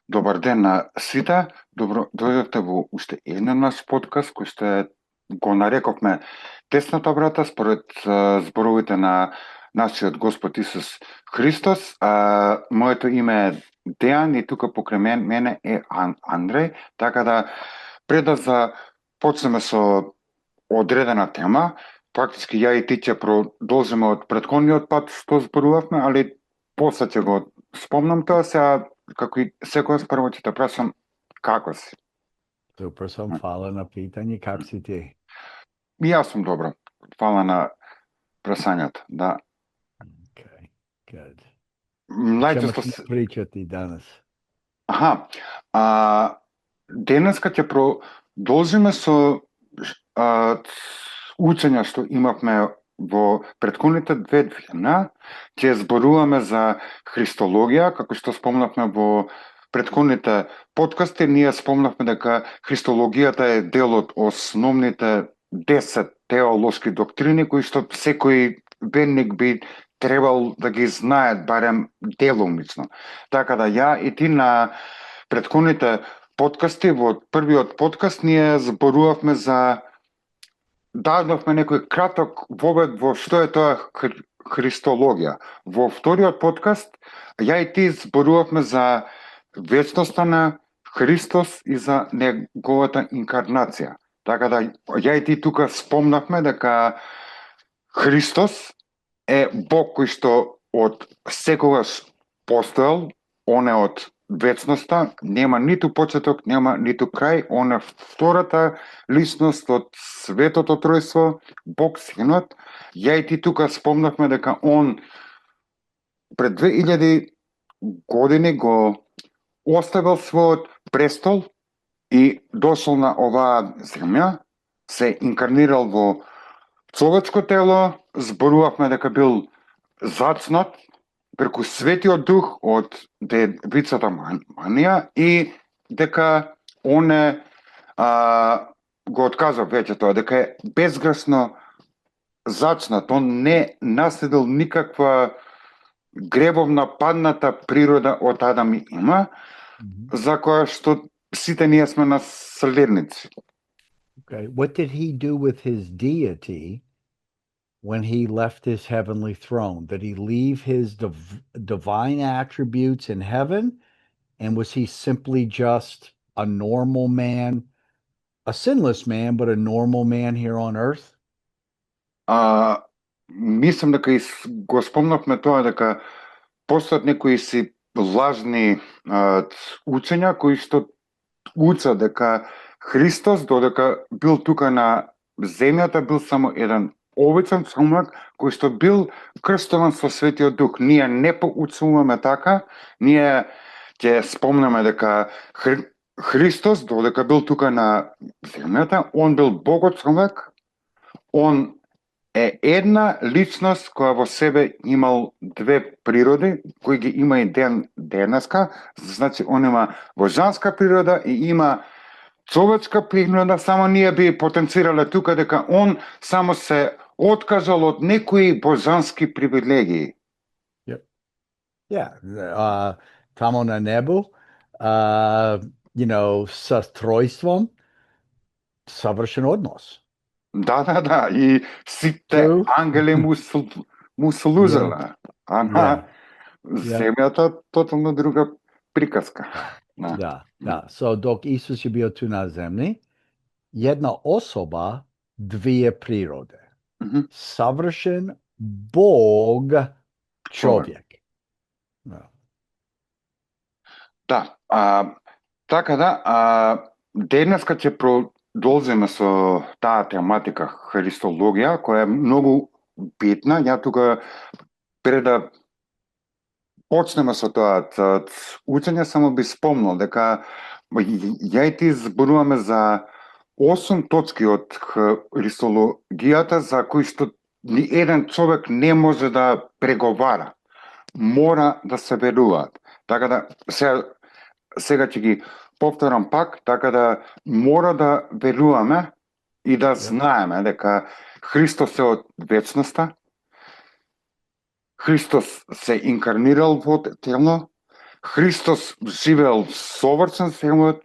Добар ден на сите. Добро дојдовте во уште еден наш подкаст кој што го нарековме Тесната врата според зборовите на нашиот Господ Исус Христос. Моето име е Дејан и тука покрај мене е Андреј. Така да пред да започнеме со одредена тема, практички ја и ти ќе продолжиме од претходниот пат што зборувавме, али после ќе го спомнам тоа. Сега, како и секојаш, прво ќе те прашам како си. Супер сум, фала на питање, како си ти? И јас сум добро. Фала на прашањето, да. Okay, good. Најчесто Чему причати данас? Денеска ќе продолжиме со учења што имавме во претходните две дена. Ќе зборуваме за христологија, како што спомнавме во претходните подкасти. Ние спомнавме дека христологијата е дел од основните 10 теолошки доктрини кои што секој верник би требал да ги знае барем делумично. Така да ја и ти на претходните подкасти, во првиот подкаст ние зборувавме за дадовме некој краток вовед во што е тоа христологија. Во вториот подкаст ја и ти зборувавме за вечноста на Христос и за неговата инкарнација. Така да ја и ти тука спомнавме дека Христос е Бог кој што од секогаш постоел, он е од вечноста, нема ниту почеток, нема ниту крај, он е втората личност од Светото Тројство, Бог Синот. Ја и ти тука спомнавме дека он пред 2000 години го оставил својот престол и дошол на оваа земја, се инкарнирал во човечко тело, зборувавме дека бил зачнат преку Светиот Дух од девицата Марија и дека он е го откажа веќе тоа, дека е безгрешно зачнат. Он не наследил никаква гребовна падната природа од Адам и Ива, за која што сите ние сме наследници. Okay. What did he do with his deity when he left his heavenly throne? Did he leave his divine attributes in heaven? And was he simply just a normal man, a sinless man, but a normal man here on earth? Мислам дека и го спомнавме тоа, дека постојат некои си лажни учења кои што учат дека Христос, додека бил тука на земјата, бил само еден обичен човек кој што бил крстован со Светиот Дух. Ние не поучуваме така, ние ќе спомнеме дека Христос, додека бил тука на земјата, он бил Богот човек, он е една личност која во себе имал две природи, кои ги има и денеска. Значи, он има божанска природа и има човечка природа, само ние би потенцирале тука дека он само се откажал од некои божански привилегии. Тамо на небо, со тројством, совршен однос. Да, и сите ангели му служеле. А на земјата тотално друга приказка. Да. So, док Исус е бил ту на земји, една особа, две природе. Совршен Бог човек. Да, така да, денеска ќе продолжиме со таа тематика христологија, која е многу битна. Ја тука, пред да почнеме со тоа учење, само би спомнал дека ја и ти зборуваме за 8 точки од христологијата за кои што ни еден човек не може да преговара. Мора да се веруваат. Така да, сега ќе ги повторам пак, така да мора да веруваме и да знаеме дека Христос е од вечноста, Христос се инкарнирал во тело, Христос живеел совршен живот,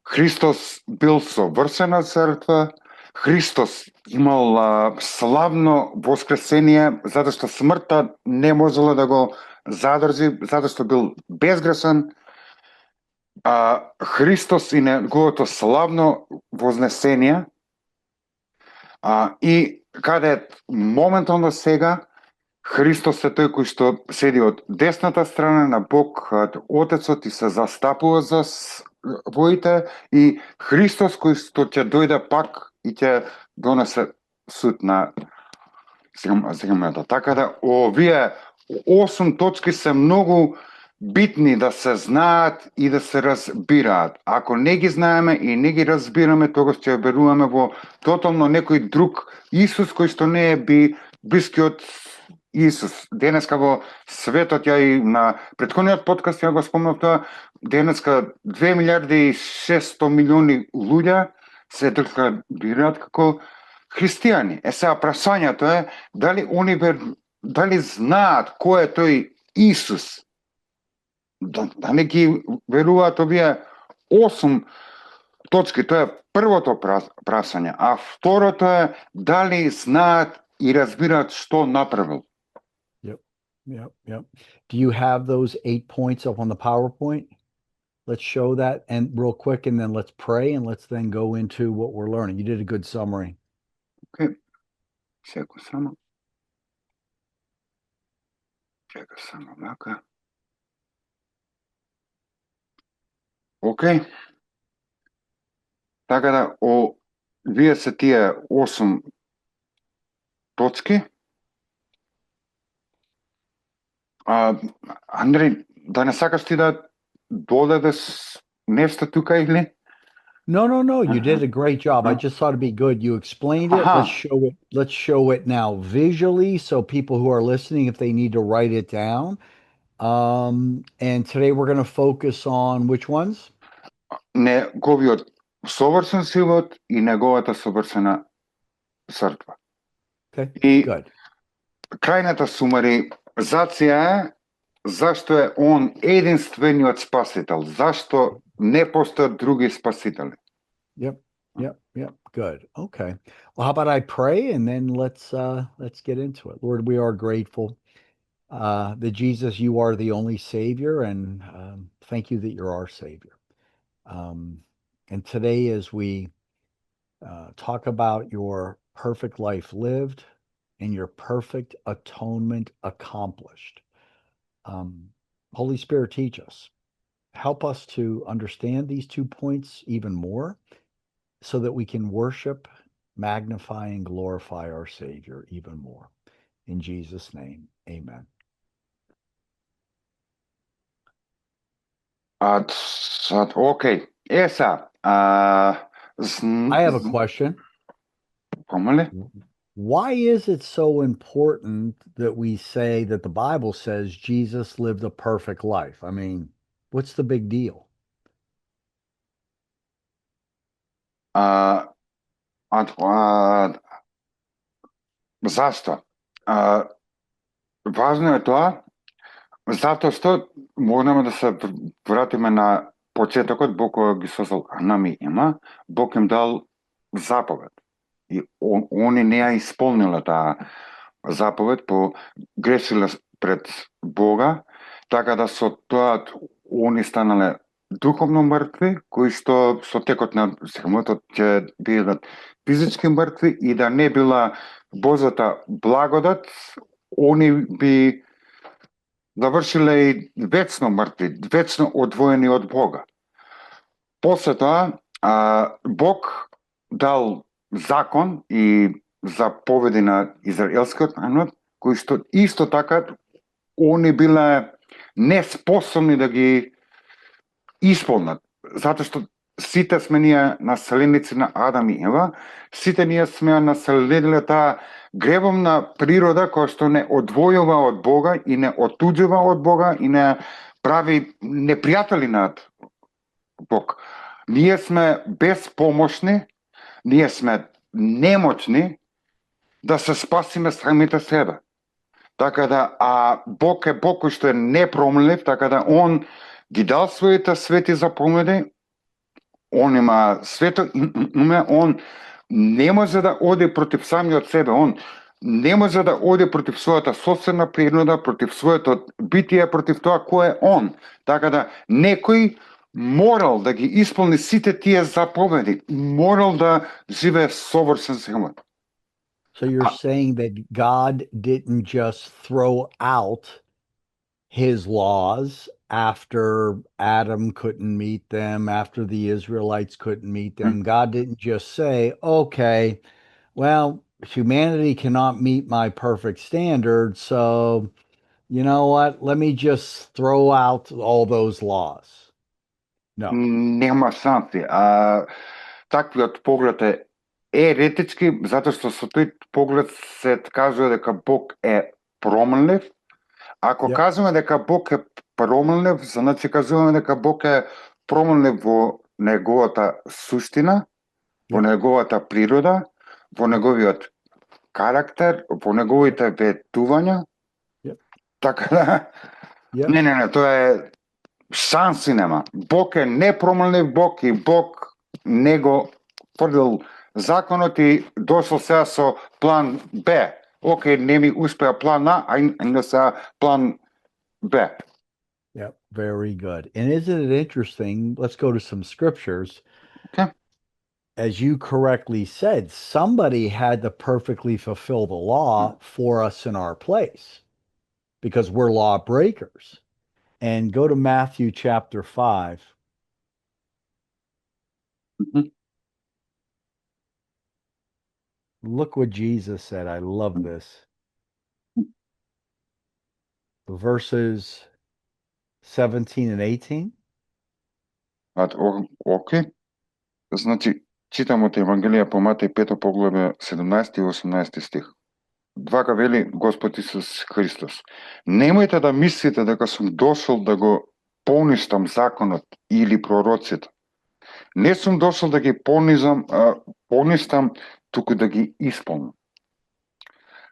Христос бил совршена црква, Христос имал славно воскресение, затоа што смртта не можела да го задржи, затоа што бил безгрешен. Христос и неговото славно вознесение, и каде моментално сега Христос е тој кој што седи од десната страна на Бог, Отецот, и се застапува за своите, и Христос кој што ќе дојде пак и ќе донесе суд на земјата. Така да овие 8 точки се многу битни да се знаат и да се разбираат. Ако не ги знаеме и не ги разбираме, тогаш ќе веруваме во тотално некој друг Исус кој што не е блискиот Исус. Денеска во светот, ја и на претходниот подкаст ја го спомнав тоа, денеска 2 милиарди и 600 милиони луѓе се декларираат како христијани. Сега прашањето е дали знаат кој е тој Исус? Дали ги веруваат овие 8 точки? Тоа е првото прашање. А второто е дали знаат и разбираат што направил. Yep. Do you have those 8 points up on the PowerPoint? Let's show that and real quick, and then let's pray, and let's then go into what we're learning. You did a good summary. Okay. Чека само. Вака. Океј. Така да, вие се тие 8 точки. Андреј, да не сакаш ти да додадеш нешто тука или? No. You did a great job. I just thought it'd be good. You explained it. Let's show it now visually, so people who are listening, if they need to write it down. And today we're going to focus on which ones? Неговиот совршен живот и неговата совршена црква. Okay, и good. Крајната сумаризација е зашто е он единствениот спасител, зашто не постојат други спасители. Yep. Good. Okay. Well, how about I pray, and then let's get into it. Lord, we are grateful that Jesus, you are the only Savior, and thank you that you're our Savior. And today, as we talk about your perfect life lived and your perfect atonement accomplished, Holy Spirit, teach us. Help us to understand these 2 points even more so that we can worship, magnify, and glorify our Savior even more. In Jesus' name, amen. Okay. Esa. I have a question. Why is it so important that we say that the Bible says Jesus lived a perfect life? I mean, what's the big deal? Зашто? Важно е тоа, затоа што можеме да се вратиме на почетокот. Бог ги создал Адам и Ема, Бог им дал заповед. И они не ја исполниле таа заповед, грешиле пред Бога, така да со тоа они станале духовно мртви, кои што со текот на времето ќе бидат физички мртви, и да не била Божјата благодат, они би завршиле и вечно мртви, вечно одвоени од Бога. После тоа, Бог дал закон и заповеди на израелскиот народ, кои што исто така они биле неспособни да ги исполнат, затоа што сите сме ние наследници на Адам и Ева, сите ние сме наследиле таа гревовна природа која што не одвојува од Бога и не отуѓува од Бога и не прави непријатели на Бог. Ние сме безпомошни, ние сме немочни да се спасиме самите себе. Така да, а Бог е Бог кој што е непроменлив, така да Он ги дал своите свети заповеди, Он има свето име, Он не може да оди против самиот себе, Он не може да оди против својата собствена природа, против своето битие, против тоа кој е Он. Така да, некој морал да ги исполни сите тие заповеди, морал да живее совршен живот. So you're saying that God didn't just throw out his laws after Adam couldn't meet them, after the Israelites couldn't meet them. God didn't just say, okay, well, humanity cannot meet my perfect standard, so you know what? Let me just throw out all those laws. No. Нема шанси. А таквиот поглед е еретички, затоа што со тој поглед се кажува дека Бог е променлив. Ако Yep. кажеме дека Бог е променлив, значи кажуваме дека Бог е променлив во неговата суштина, во Yep. неговата природа, во неговиот карактер, во неговите ветувања. Yep. Така да, Yep. не, тоа е шанси нема. Бог е непроменлив Бог и Бог не го тврдил законот и дошол сега со план Б. Океј, не ми успеа план А, ајде сега план Б. Yep, very good. And isn't it interesting? Let's go to some scriptures. Okay. As you correctly said, somebody had to perfectly fulfill the law for us in our place because we're law breakers. And go to Matthew chapter 5. Mhm. Look what Jesus said. I love this. Verses 17 and 18. Океј. Значи, читам од Евангелија по Матеј 5 поглаве 17 и 18 стих. Вака вели Господ Исус Христос. Немојте да мислите дека сум дошол да го поништам законот или пророците. Не сум дошол да ги поништам, туку да ги исполнам.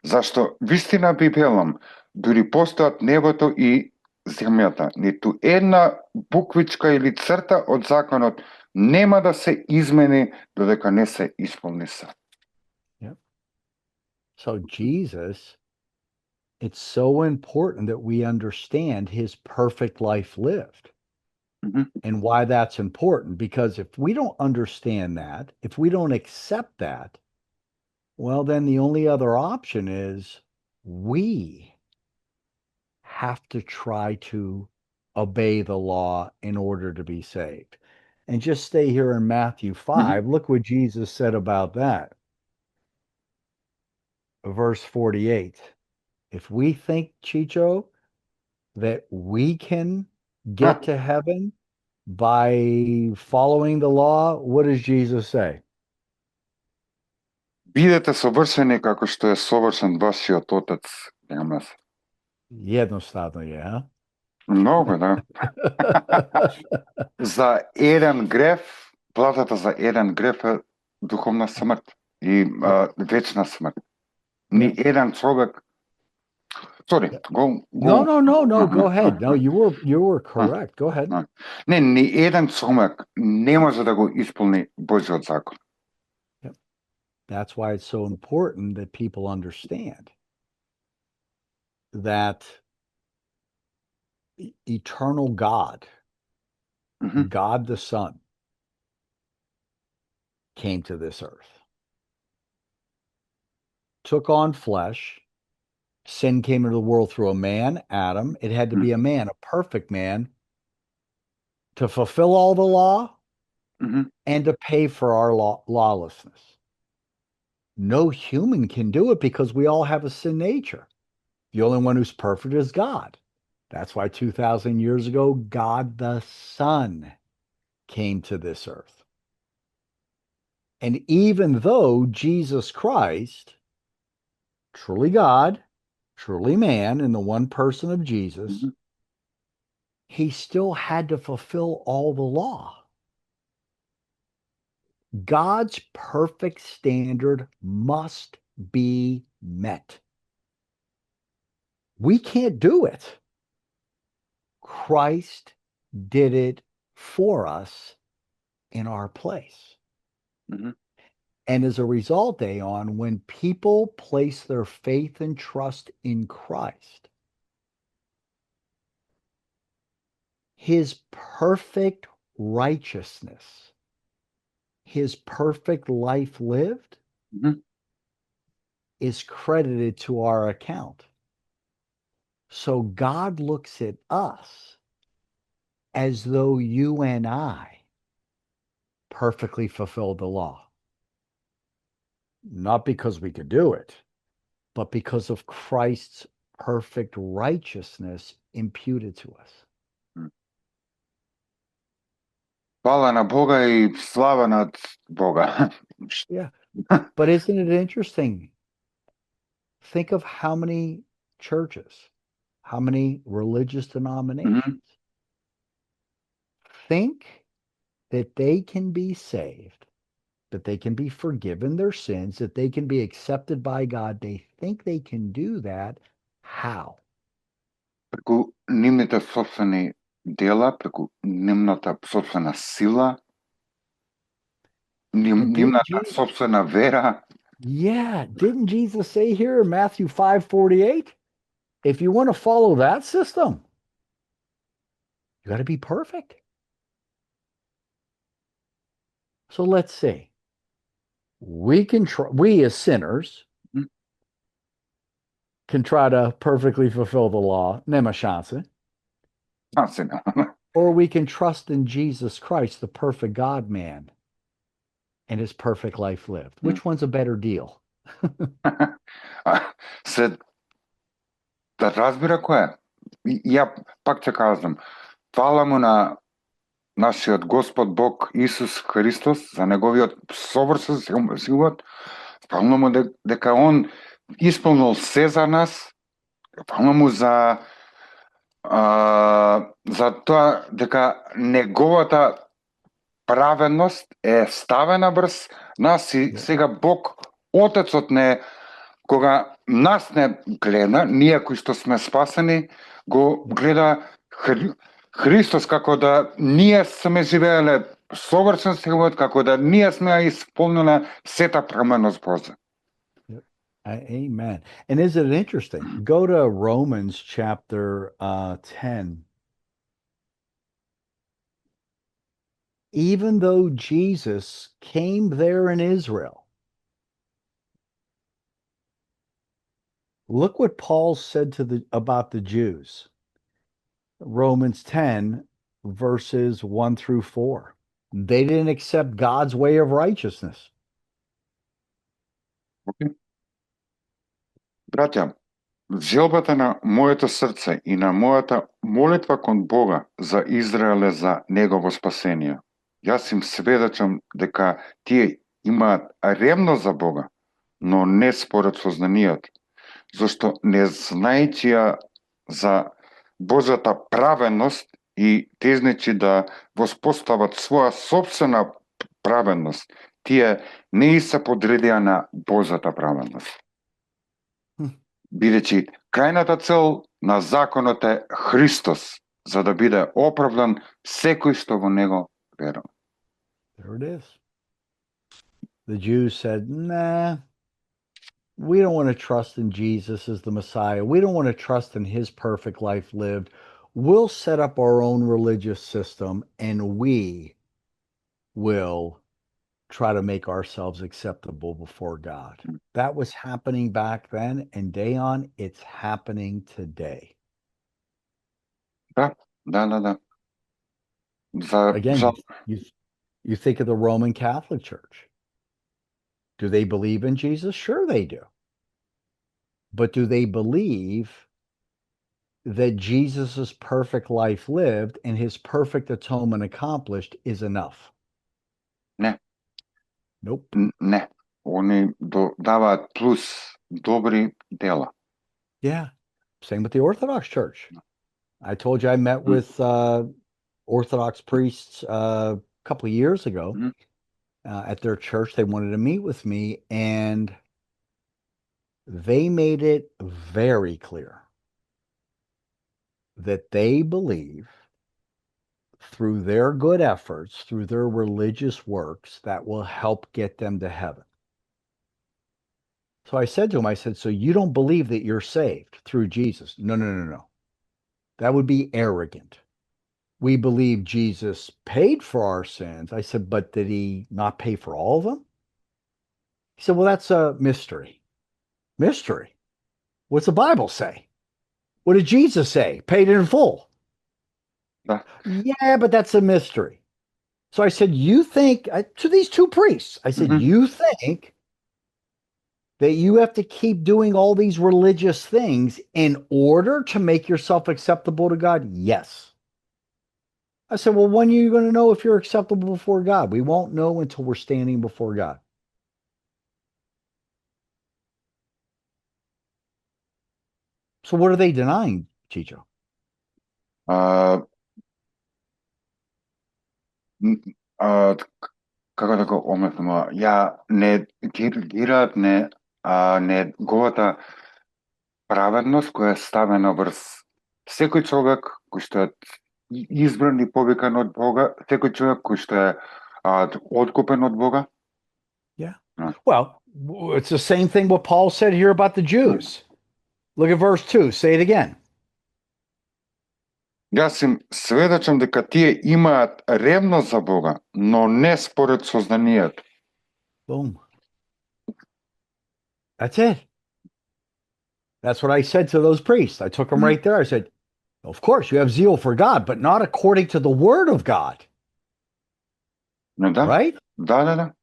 Зашто вистина ви велам, дури постојат небото и земјата, ниту една буквичка или црта од законот нема да се измени додека не се исполни се. So Jesus, it's so important that we understand his perfect life lived. Mhm. And why that's important, because if we don't understand that, if we don't accept that, well, then the only other option is we have to try to obey the law in order to be saved. And just stay here in Matthew 5. Look what Jesus said about that. Verse 48. If we think, Chicho, that we can get to heaven by following the law, what does Jesus say? Бидете совршени како што е совршен вашиот Отец небес. Jednostavno je, a? Многу, да. За еден греф, платата за еден греф е духовна смрт и вечна смрт. Ни еден човек. Sorry, go. No, go ahead. No, you were correct. Go ahead. Не, ни еден човек не може да го исполни Божиот закон. That's why it's so important that people understand that eternal God, God the Son, came to this earth, took on flesh. Sin came into the world through a man, Adam. It had to be a man, a perfect man, to fulfill all the law and to pay for our lawlessness. No human can do it because we all have a sin nature. The only one who's perfect is God. That's why 2,000 years ago, God the Son came to this earth. And even though Jesus Christ, truly God, truly man, in the one person of Jesus, he still had to fulfill all the law. God's perfect standard must be met. We can't do it. Christ did it for us in our place. Mhm. And as a result, Aeon, when people place their faith and trust in Christ, his perfect righteousness, his perfect life lived, Mhm. is credited to our account. So God looks at us as though you and I perfectly fulfilled the law. Not because we could do it, but because of Christ's perfect righteousness imputed to us. Фала на Бога и слава над Бога. Yeah. But isn't it interesting? Think of how many churches, how many religious denominations think that they can be saved, that they can be forgiven their sins, that they can be accepted by God. They think they can do that. How? Преку нивните собствени дела, преку нивната собствена сила, And нивната собствена вера. didn't Jesus say here in Matthew 5:48, if you want to follow that system, you got to be perfect. So let's see. We as sinners can try to perfectly fulfill the law, nema chance, or we can trust in Jesus Christ, the perfect God man, and his perfect life lived. Which one's a better deal? Се да разбира кој е. Ја пак ќе кажам, фала му на нашиот Господ Бог Исус Христос за неговиот совршен живот, фала му дека он исполнил се за нас, фала му за тоа дека неговата праведност е ставена врз нас и сега Бог, Отецот не, кога нас не гледа, ние кои што сме спасени, го гледа Христос како да ние сме живееле совршен живот, како да ние сме исполниле сета праведност Божја. Amen. And isn't it interesting? Go to Romans chapter 10. Even though Jesus came there in Israel, look what Paul said about the Jews. Romans 10, verses 1 through 4. They didn't accept God's way of righteousness. Okay. Браќа, желбата на моето срце и на мојата молитва кон Бога за Израел е за негово спасение. Јас им сведочам дека тие имаат ревност за Бога, но не според сознанието, зашто не знаејќи ја за Божјата праведност и тежнечи да воспостават своја собствена праведност, тие не и се подредија на Божјата праведност. Бидејќи крајната цел на законот е Христос, за да биде оправдан секој што во него верува. There it is. The Jews said, nah, we don't want to trust in Jesus as the Messiah. We don't want to trust in his perfect life lived. We'll set up our own religious system and we will try to make ourselves acceptable before God. That was happening back then, and Dayon, it's happening today. Да. Again, you think of the Roman Catholic Church. Do they believe in Jesus? Sure they do. But do they believe that Jesus' perfect life lived and his perfect atonement accomplished is enough? Не. Nope. Не. Они даваат плюс добри дела. Yeah. Same with the Orthodox Church. I told you I met with Orthodox priests a couple of years ago at their church. They wanted to meet with me, and they made it very clear that they believe through their good efforts, through their religious works, that will help get them to heaven. So I said to him, I said, so you don't believe that you're saved through Jesus? No, no, no, no. That would be arrogant. We believe Jesus paid for our sins. I said, but did he not pay for all of them? He said, well, that's a mystery. Mystery? What's the Bible say? What did Jesus say? Paid in full. Yeah, but that's a mystery. So I said, you think, to these two priests, I said, you think that you have to keep doing all these religious things in order to make yourself acceptable to God? Yes. I said, well, when are you going to know if you're acceptable before God? We won't know until we're standing before God. So what are they denying, Chicho? Како да го омефнува, ја не гираат неговата праведност која е ставена врз секој човек кој што е избран и повикан од Бога, секој човек кој што е откупен од Бога. Yeah. Well, it's the same thing what Paul said here about the Jews. Look at verse 2. Say it again. Јас им сведочам дека тие имаат ревност за Бога, но не според сознанието. Boom. That's it. That's what I said to those priests. I took them right there. I said, of course, you have zeal for God, but not according to the word of God. Да. Right? Да.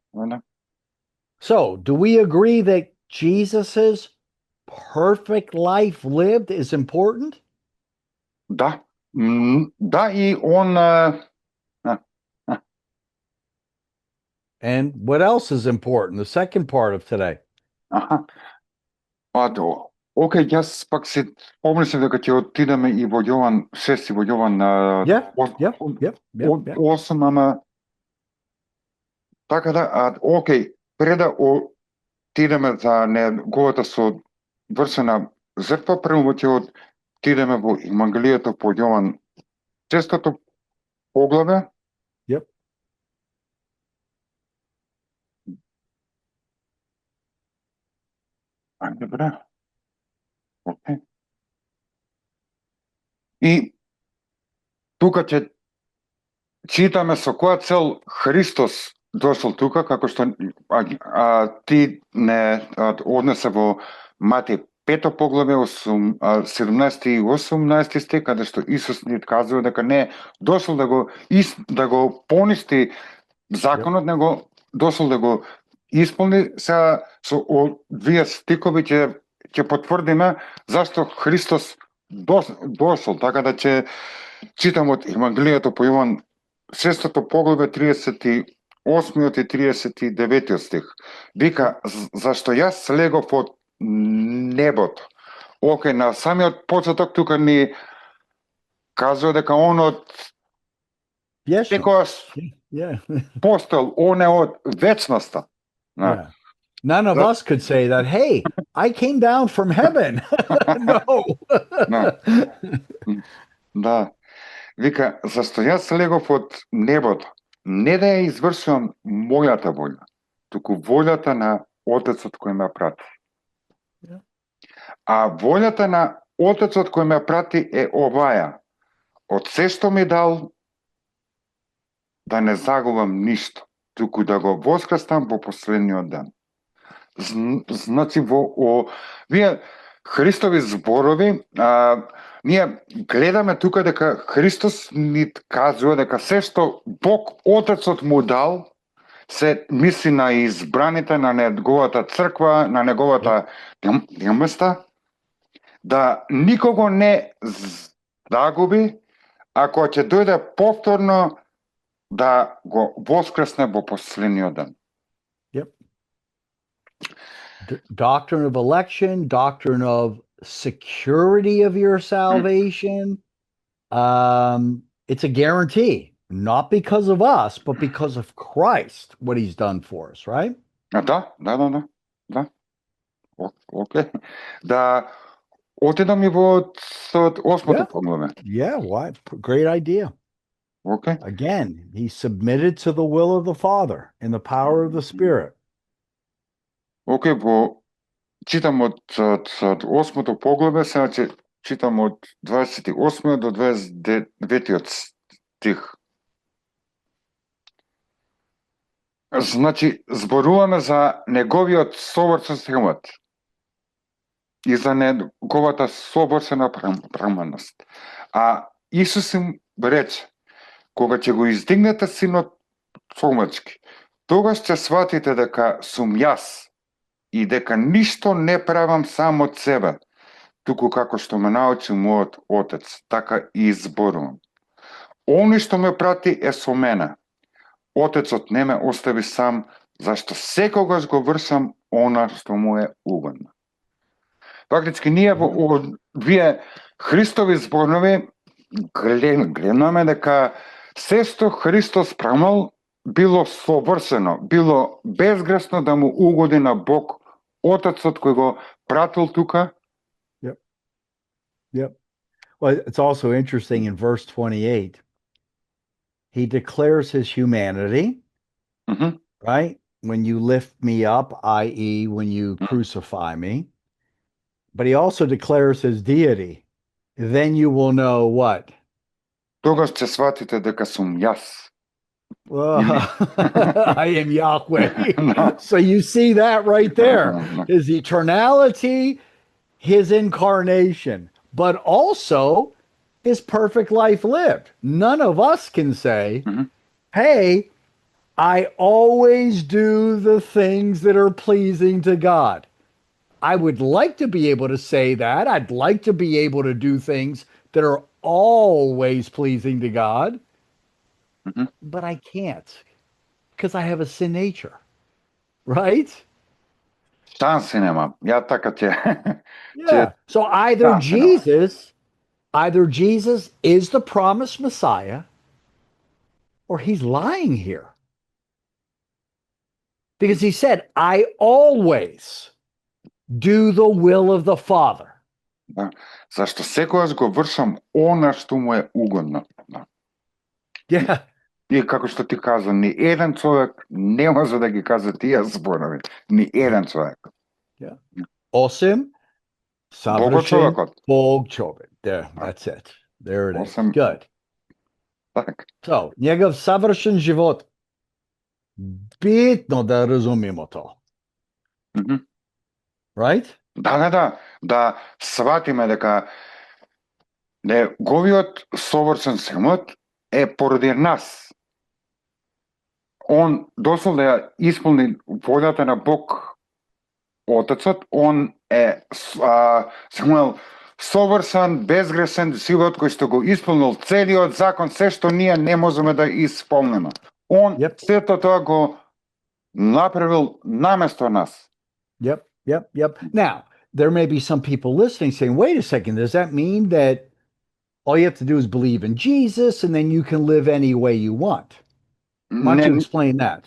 So, do we agree that Jesus's perfect life lived is important? Да. Да, и он... And what else is important? The second part of today. Океј, јас пак се помислив дека ќе отидеме и во Јован 6 и во Јован 8, ама така да, океј, пред да отидеме за неговата совршена жртва, прво ќе отидеме во Евангелието по Јован 6 поглаве. Добре. Океј. И тука ќе читаме со која цел Христос дошол тука, како што ти не однесе во Матеј 5 поглаве 17 и 18 стих, каде што Исус ни кажува дека не дошол да го поништи законот, него дошол да го исполни. Сега со овие стикови ќе потврдиме зашто Христос дошол. Така да ќе читам од Евангелието по Јован 6 поглаве 38 и 39 стих. Вика, зашто јас слегов од небото. Океј, на самиот почеток тука ни кажува дека он од секојаш постол, он е од вечноста. Yeah. None of us could say that, hey, I came down from heaven. No. Да. Вика, зашто јас слегов од небото, не да ја извршувам мојата волја, туку волјата на Отецот кој ме прати. Yeah. А волјата на Отецот кој ме прати е оваја: од се што ми дал, да не загубам ништо, туку да го воскреснам во последниот ден. Значи, во вие Христови зборови, ние гледаме тука дека Христос ни кажува дека се што Бог Отецот му дал, се мисли на избраните, на неговата црква, на неговата места, да никого не загуби, ако ќе дојде повторно да го воскресне во последниот ден. Yep. Doctrine of election, doctrine of security of your salvation. It's a guarantee, not because of us, but because of Christ, what he's done for us, right? Да. Океј. Да, Отидам и во 8-то Yeah. поглаве. Yeah, why? Great idea. Океј. Again, he submitted to the will of the Father in the power of the Spirit. Океј, читам од 8-то поглаве, сега ќе читам од 28 до 29 стих. Значи, зборуваме за неговиот совршен силот и за неговата совршена преманост. А Исус им рече, кога ќе го издигнете синот човечки, тогаш ќе сватите дека сум јас и дека ништо не правам сам од себе, туку како што ме научи мојот Отец, така и зборувам. Оној што ме прати е со мене. Отецот не ме остави сам, зашто секогаш го вршам она што му е угодно. Фактички ние во вие Христови зборови гледаме дека се што Христос премал било совршено, било безгресно да му угоди на Бог, Отецот кој го пратил тука. Yep. Well, it's also interesting in verse 28. He declares his humanity, right? When you lift me up, i.e., when you crucify me. But he also declares his deity. Then you will know what? Тогаш ќе сватите дека сум јас. I am Yahweh. So you see that right there. His eternality, his incarnation, but also his perfect life lived. None of us can say, hey, I always do the things that are pleasing to God. I would like to be able to say that. I'd like to be able to do things that are always pleasing to God, but I can't because I have a sin nature, right? Шанси нема. Ја така ќе. Yeah. So either Jesus is the promised Messiah or he's lying here. Because he said, I always do the will of the Father. Да. Зашто секогаш го вршам она што му е угодно. Да. Yeah. И како што ти каза, ни еден човек не може да ги каже тие зборови. Ни еден човек. Yeah. Осим Богот Бог човек. There, that's it. There it is. Good. Так. So, njegov savršen život. Bitno da razumimo to. Right? Да сватиме дека неговиот совршен живот е поради нас. Он дословно ја исполни волјата на Бог Отецот, он е имал совршен, безгрешен живот кој што го исполнил целиот закон, се што ние не можеме да исполниме. Он сето тоа го направил наместо нас. Yep. Now, there may be some people listening saying, wait a second, does that mean that all you have to do is believe in Jesus and then you can live any way you want? Why don't you explain that?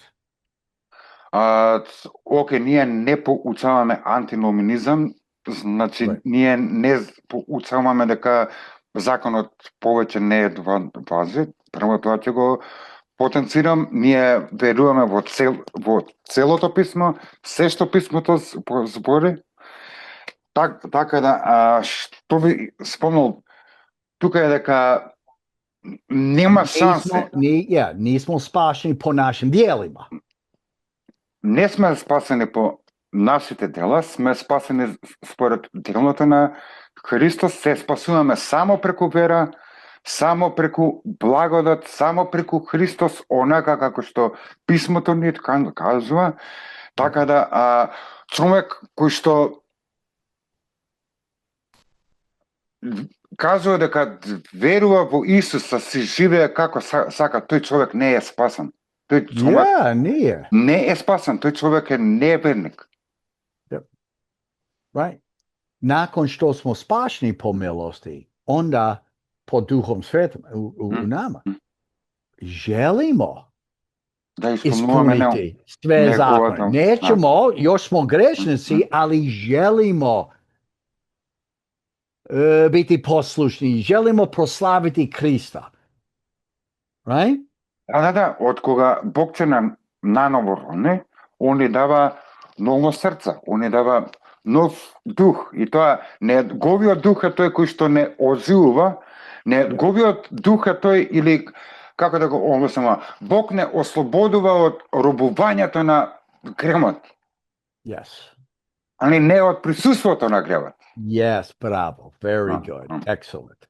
Океј, ние не поучаваме антиноминизам, значи ние не поучаваме дека законот повеќе не е важи, прво тоа ќе го потенцирам, ние веруваме во целото писмо, се што писмото збори. Така да, што би спомнал, тука е дека нема шанси. Ние сме спасени по нашим делима. Не сме спасени по нашите дела, сме спасени според делото на Христос, се спасуваме само преку вера, само преку благодат, само преку Христос, онака како што писмото ни кажува. Така да, човек кој што кажува дека верува во Исуса, си живее како сака, тој човек не е спасен. Тој човек не е спасен, тој човек е неверник. Right. Nakon što smo spašeni po milosti, onda po Duhom Svetom u nama želimo ispuniti sve zakone. Nećemo, još smo grešnici, ali želimo biti послушни, желимо прославити Христа. Right? Да, од кога Бог ќе нам наново роне, Он ни дава ново срце, Он ни дава нов дух. И тоа неговиот дух е тој кој што не оживува, неговиот дух е тој, или како да го обяснам, Бог не ослободува од робувањето на гревот. Yes. Али не од присуството на гревот. Yes, bravo. Very good. Excellent.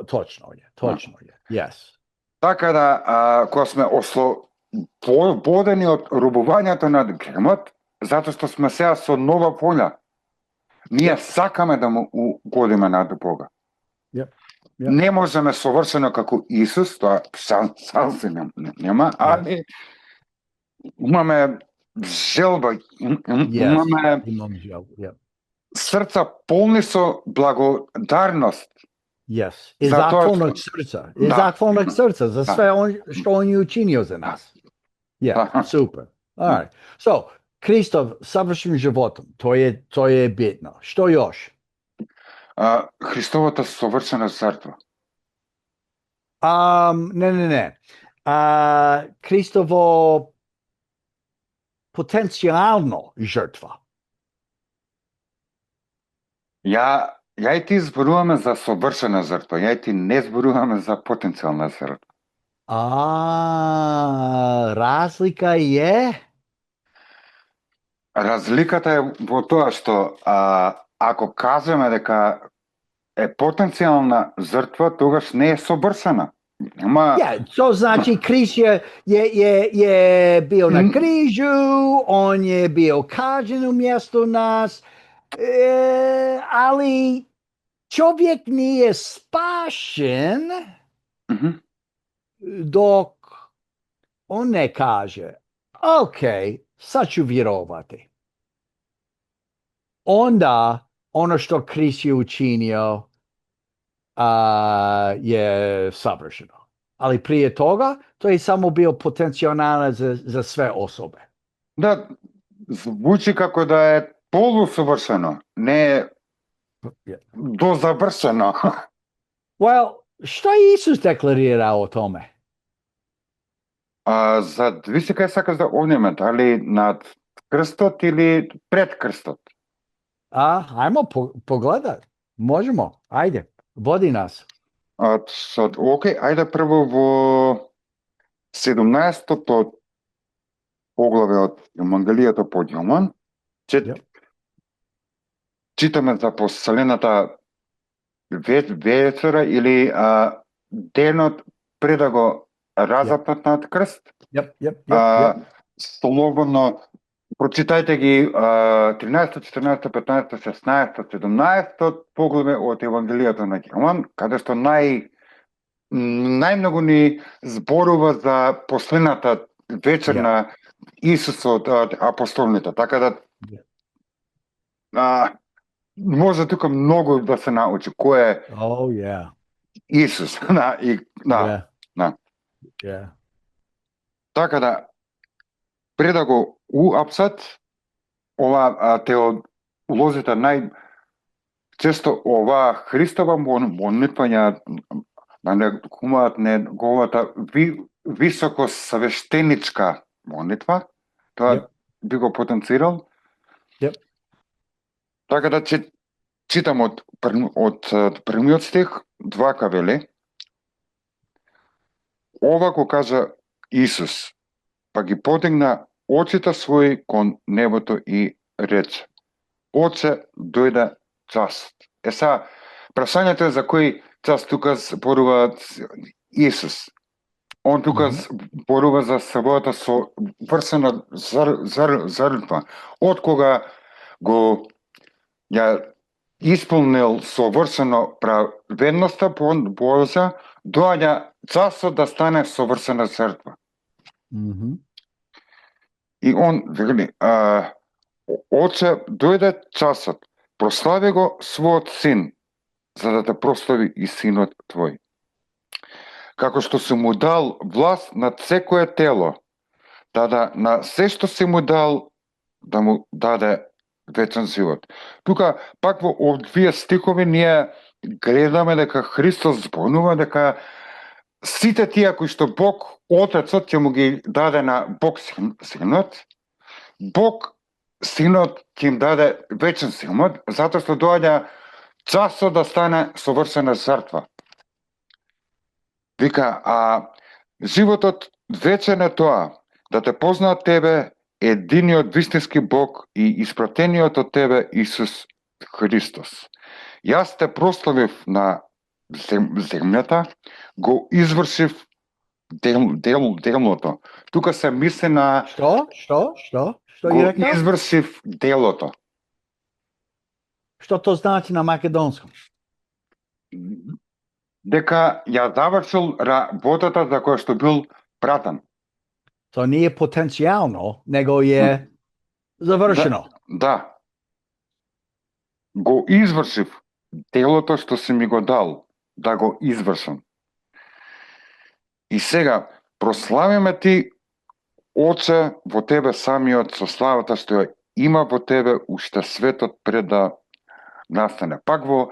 Точно е. Точно е. Yes. Така да, кога сме ослободени од робувањето на гревот, затоа што сме сега со нова волја, ние сакаме да му угодиме на Бога. Yep. Не можеме совршено како Исус, тоа сасвим нема, али имаме желба, имаме срца полни со благодарност. Yes. Изакволног срца. Изакволног срца за све што Он ја учинил за нас. Yeah, super. All right. So, Христов совршен животом, тоа е битно. Што још? Христовата совршена жртва. Не. Христово потенцијално жртва. Ја и ти зборуваме за совршена жртва, ја и ти не зборуваме за потенцијална жртва. Разлика е? Разликата е во тоа што ако кажеме дека е потенцијална жртва, тогаш не е совршена. То значи Христ е бил на крижу, Он е бил кажен уместо нас, али човек не е спашен док Он не каже, окей, сад ću вировати. Onda ono što Христ je učinio je savršeno. Ali prije toga, to je samo bio potencijalna za sve osobe. Да, звучи како да е полусовршено, не дозавршено. Well, што Исус декларира о томе? За виси кај сакаш да одиме, дали над крстот или пред крстот? Ајмо погледат. Можемо. Ајде, води нас. Океј, ајде прво во 17-то поглаве од Евангелието по Јован. Читаме за последната вечера или денот пред да го разапнат над крст. Слободно прочитајте ги 13, 14, 15, 16, 17 поглаве од Евангелието на Јован, каде што најмногу ни зборува за последната вечер на Исусот од апостолните. Така да може тука многу да се научи кој е Исус. Така да пред да го уапсат, ова теолозите најчесто ова Христова молитва ја нарекуваат неговата високо свештеничка молитва. Тоа би го потенцирал. Така да читам од првиот стих, двака вели. Ова го кажа Исус, па ги подигна очите своји кон небото и рече: Отче, дојде часот. Сега, прашањето е за кој час тука зборува Исус. Он тука зборува за својата совршена жртва. Од кога го ја исполнил совршено праведноста Божја, доаѓа часот да стане совршена жртва. И он вели, Отче, дојде часот, прослави го својот син, за да те прослави и синот твој. Како што си му дал власт над секое тело, да на се што си му дал, да му даде вечен живот. Тука, пак во овие стихови ние гледаме дека Христос зборува дека сите тие кои што Бог Отецот ќе му ги даде на Бог Синот, Бог Синот ќе им даде вечен живот, затоа што доаѓа часот да стане совршена жртва. Вика, а животот вечен е тоа, да те познаат тебе, единиот вистински Бог и испратениот од тебе Исус Христос. Јас те прославив на земјата, го извршив делото. Тука се мисли на... Што Го ги рекал? извршив делото. Што то значи на македонском? Дека ја завршил работата за која што бил пратен. То не е потенцијално, него е завршено. Да. Го извршив делото што си ми го дал, да го извршам. И сега, прославиме ти, Оче, во тебе самиот, со славата што ја има во тебе, уште светот пред да настане. Пак во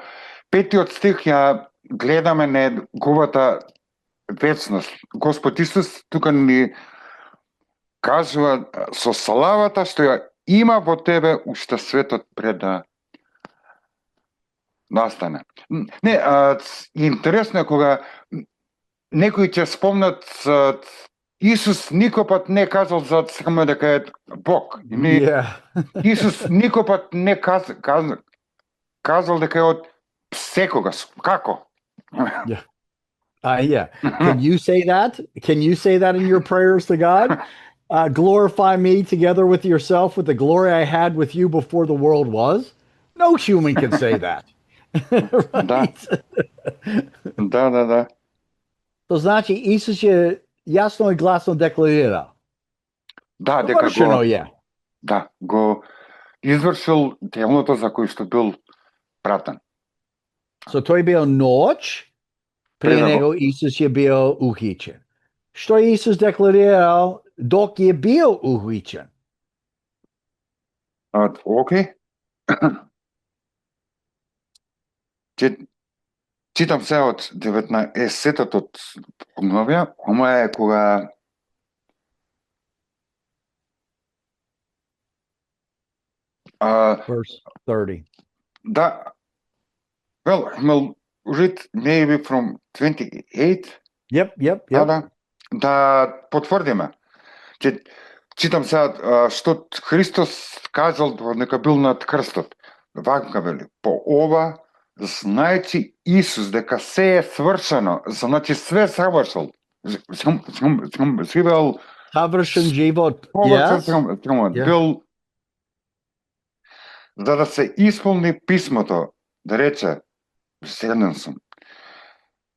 5 стих ја гледаме неговата вечност. Господ Исус тука ни кажува со славата што ја има во тебе, уште светот пред да настане. Не, интересно е кога некои ќе спомнат Исус никопат не кажал за само дека е Бог. Исус никопат не кажал дека е од секогаш. Како? Yeah. Can you say that? Can you say that in your prayers to God? Glorify me together with yourself with the glory I had with you before the world was? No human can say that. Right? Да. То значи Исус е јасно и гласно декларира. Да, дека го извршил делото за кој што бил пратен. So тој бил ноќ, пред него Исус е бил ухичен. Што Исус декларирал док е бил ухичен? Окей. Читам се од 19 од Погновија, ова е кога verse 30. Да. Well, we'll read maybe from 28. Yep. Да потврдиме. Читам сега што Христос кажал дека бил над крстот. Вака вели, по ова знајќи Исус дека се е свршено, значи све завршил. Живел Завршен живот. Бил за да се исполни писмото, да рече, седен сум.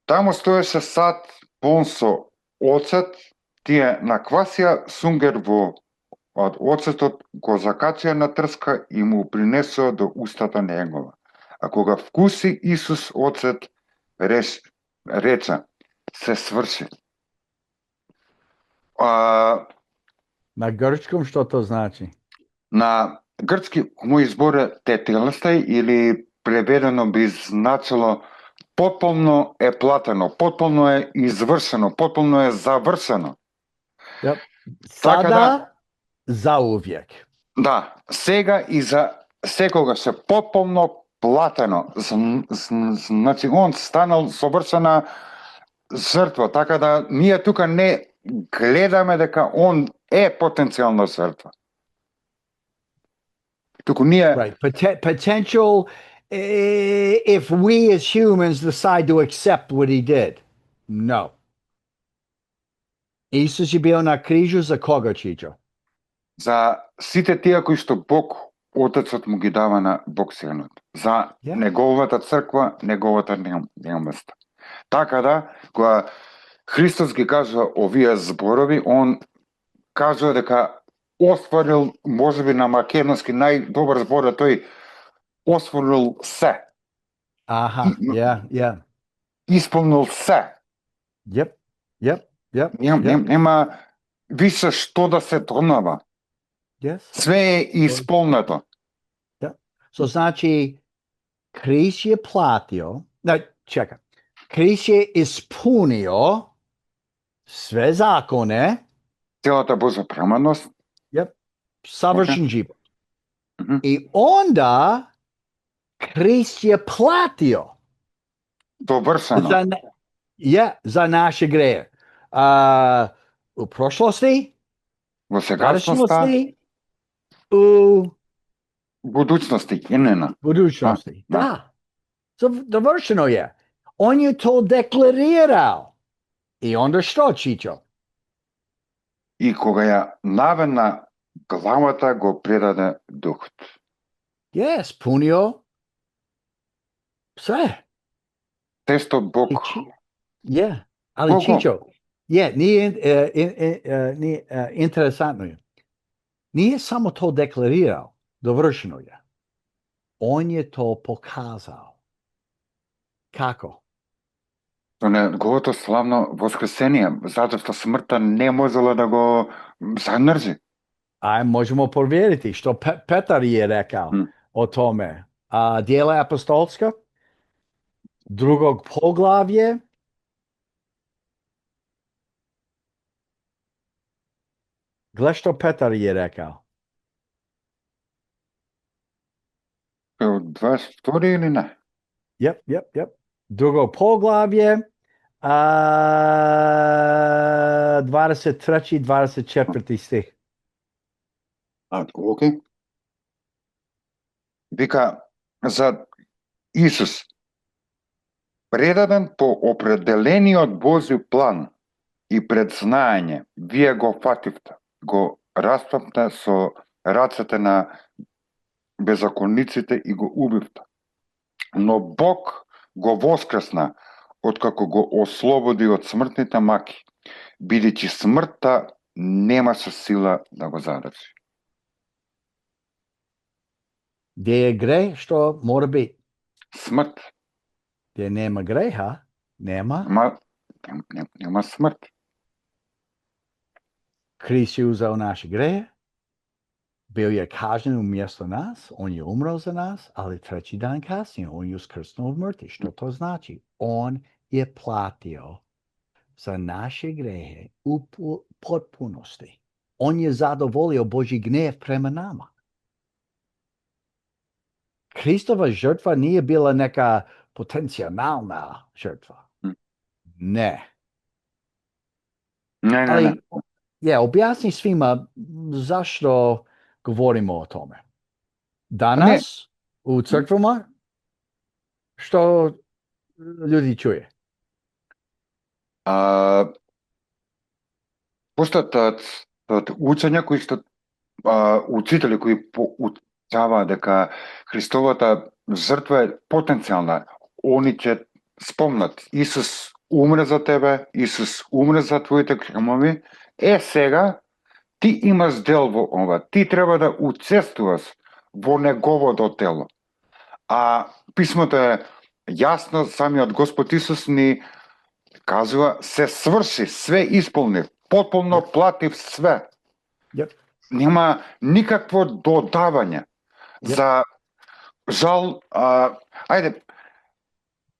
Таму стоеше сад полн со оцет, тие наквасија сунгер во од оцетот, го закачија на трска и му принесоа до устата негова. А кога вкуси Исус оцет, рече, се сврши. На грчком што то значи? На грчки мој збор е тетелестай или преведено би значило потполно е платено, потполно е извршено, потполно е завршено. Yep. Сада заувек. Да, сега и за секогаш е потполно платено. Значи он станал совршена жртва, така да ние тука не гледаме дека он е потенцијална жртва. Туку ние Right. Potential if we as humans decide to accept what he did. No. Исус е бил на крижу за кога, Чичо? За сите тие кои што Бог Отецот му ги дава на Бог Синот. За неговата црква, неговата неместа. Така да, кога Христос ги кажува овие зборови, он кажува дека осварил, можеби на македонски најдобар збор е тој осварил се. Исполнил се. Yep. Нема више што да се донава. Yes. Све е исполнето. So значи Христ е платил, чека. Христ е исполнio све законе, целата Божја преманост, савршен живот. Мгм. И онда Христ е платио довршено, за наше греhe. У прошлости, во сегашноста, садаšnjosti, у будуćnosti, имена. budućnosti. Da. Da. Dovršeno je. On je to deklarirao. I onda što, Čičo? И кога ја наведна главата, го предаде духот. Yes, punio sve. Те што Бог, Yeah, ali Богу. Čičo, nije interesantno je. Nije samo to deklarirao, dovršeno je. On je to pokazao. Kako? со неговото славно воскресение, затоа што смртта не можела да го замрзи. Možemo provjeriti što Petar je rekao o tome. Djela apostolska, drugog poglavlje, gle što Petar je rekao. Од 22 или не? Yep. Drugo poglavlje, 23. 24. stih. Окей. Вика за Исус, предаден по определениот Божји план и предзнаење, вие го фативте, го распавте со рацете на беззаконниците и го убивте. Но Бог го воскресна, откако го ослободи од смртните маки, бидејќи смртта немаше сила да го задржи. Gdje je greh, što mora biti? Смрт. Gdje nema greha, nema. Нема смрт. Krist je uzeo naše grehe, bio je kažnjen umjesto nas, on je umro za nas, ali treći dan kasnije on je uskrsnuo od mrtvih. Što to znači? On je platio za naše grehe u potpunosti. On je zadovoljio Božji gnev prema nama. Kristova žrtva nije bila neka potencijalna žrtva. Ne. Ali, objasni svima zašto govorimo o tome. Danas u crkvama što ljudi čuje? Постојат учења кои што учители кои поучаваат дека Христовата жртва е потенцијална. Они ќе спомнат Исус умре за тебе, Исус умре за твоите гревови. Сега ти имаш дел во ова. Ти треба да учествуваш во неговото тело. А писмото е јасно, самиот Господ Исус ни кажува, се сврши, све исполнив, потполно платив све. Нема никакво додавање. За жал,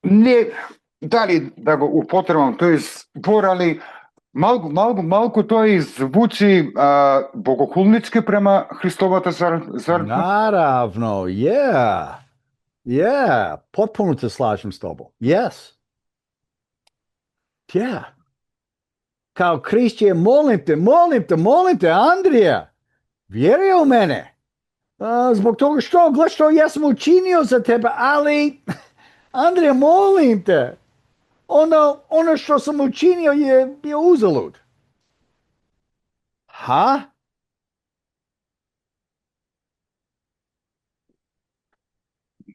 не дали да го употребам тој збор, али малку тој звучи богохулнички према Христовата жртва. Наравно, потpuno се slažem s tobom. Yes. Kao Krist je, molim te, Andrija, vjeruj u mene. Zbog toga što, gle što ja sam učinio za tebe, ali, Andrija, molim te, ono što sam učinio je bio uzalud.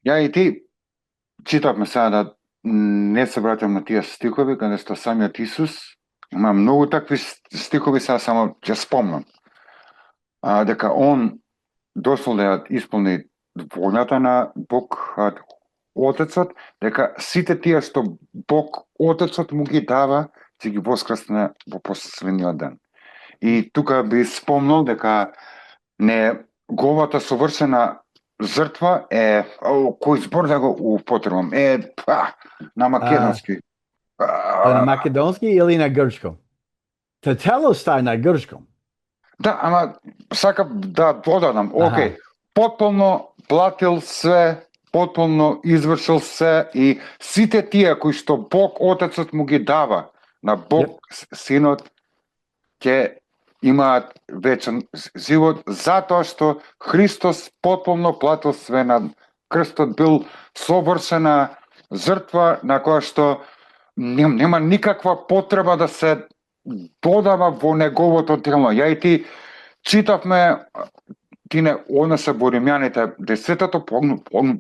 Ја и ти читавме сега да не се враќам на тие стихови, каде што самиот Исус, има многу такви стихови, сега само ќе спомнам, дека он дошол да ја исполни волјата на Бог Отецот, дека сите тие што Бог Отецот му ги дава, ќе ги воскресне во последниот ден. И тука би спомнал дека неговата совршена жртва е, кој збор да го употребам, на македонски. На македонски или на грчком? Тетелостай на грчком. Да, ама сакам да додадам, окей, потполно платил све, потполно извршил се и сите тие кои што Бог Отецот му ги дава на Бог Синот, ќе имаат вечен живот, затоа што Христос потполно платил све на крстот, бил совршена жртва на која што нема никаква потреба да се додава во неговото тело. Ја и ти читавме, однесе во Римјаните 10-то,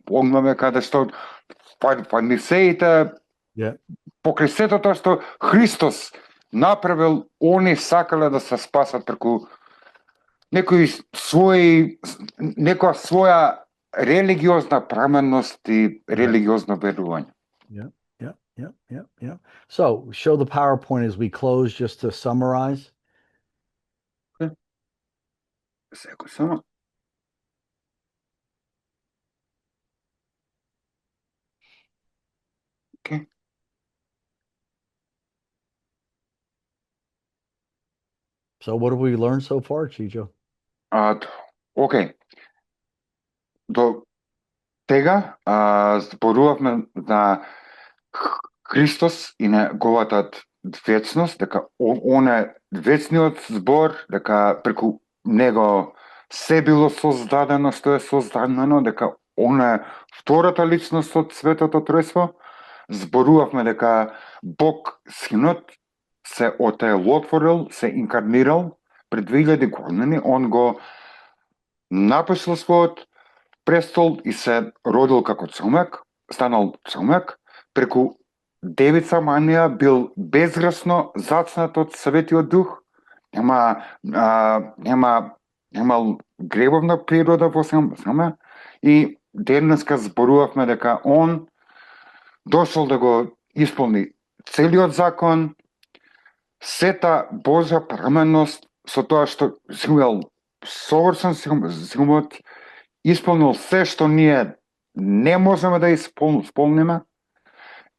погнаме каде што фарисеите, покрај сето тоа што Христос направил, они сакале да се спасат преку некоја своја религиозна праменност и религиозно верување. Yeah. So, show the PowerPoint as we close, just to summarize. Секој само. Okay. So, what have we learned so far, Chicho? Okay. До тега зборувавме за Христос и неговата вечност, дека он е вечниот збор, дека преку него се било создадено што е создадено, дека он е втората личност од Светото Тројство. Зборувавме дека Бог Синот се отелотворил, се инкарнирал пред 2000 години, он го напишал својот престол и се родил како човек, станал човек, преку Девица Марија бил безгрешно зачнат од Светиот Дух, немал гревовна природа во себе, и денеска зборувавме дека он дошол да го исполни целиот закон, сета Божја праменност, со тоа што имал совршен живот, исполнил се што ние не можеме да исполниме,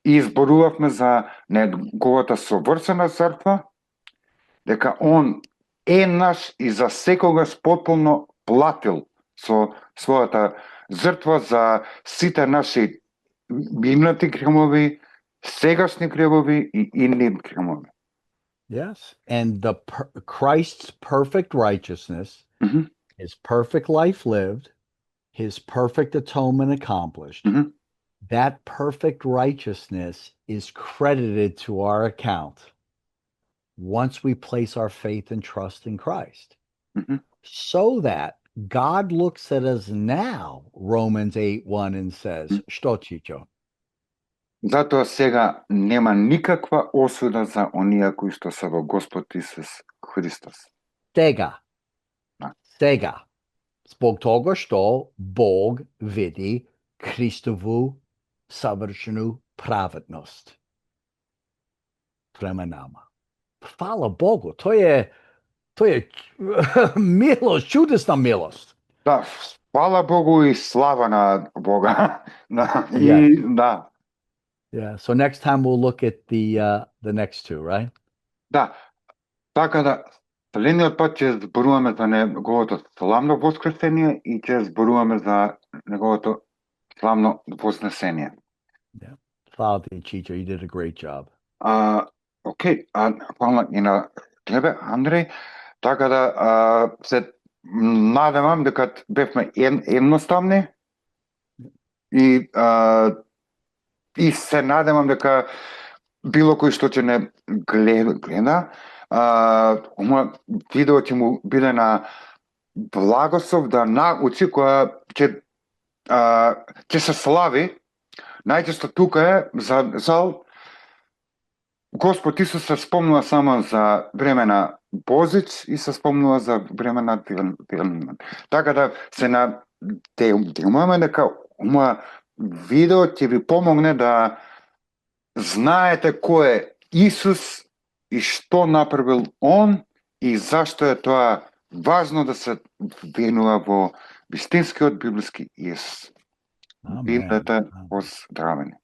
и изборувавме за неговата совршена жртва, дека он е наш и за секогаш потполно платил со својата жртва за сите наши минати гремови, сегашни гремови и идни гремови. Yes, and Christ's perfect righteousness, his perfect life lived, his perfect atonement accomplished, that perfect righteousness is credited to our account once we place our faith and trust in Christ. So that God looks at us now, Romans 8:1, and says, "Што, Чичо?" Затоа сега нема никаква осуда за оние кои што се во Господ Исус Христос. Сега. Због тога што Бог види Христову савршену праведност према нама. Фала Богу, тој е милост, чудесна милост. Да, фала Богу и слава на Бога. Да. Yeah, so next time we'll look at the next two, right? Да. Така да, следниот пат ќе зборуваме за неговото славно воскресение и ќе зборуваме за неговото славно вознесение. Yeah. Фала ти, Чичо, you did a great job. Окей, фала и на тебе, Андреј. Така да, се надевам дека бевме едноставни и се надевам дека било кој што ќе не гледа, ова видео ќе му биде на благослов да научи, која ќе се слави. Најчесто тука е, за жал, Господ Исус се спомнува само за време на Божич и се спомнува за време на Великден. Така да се надеваме дека ова видео ќе ви помогне да знаете кој е Исус и што направил он и зашто е тоа важно да се верува во вистинскиот библиски Исус. Amen. Библијата поздравени.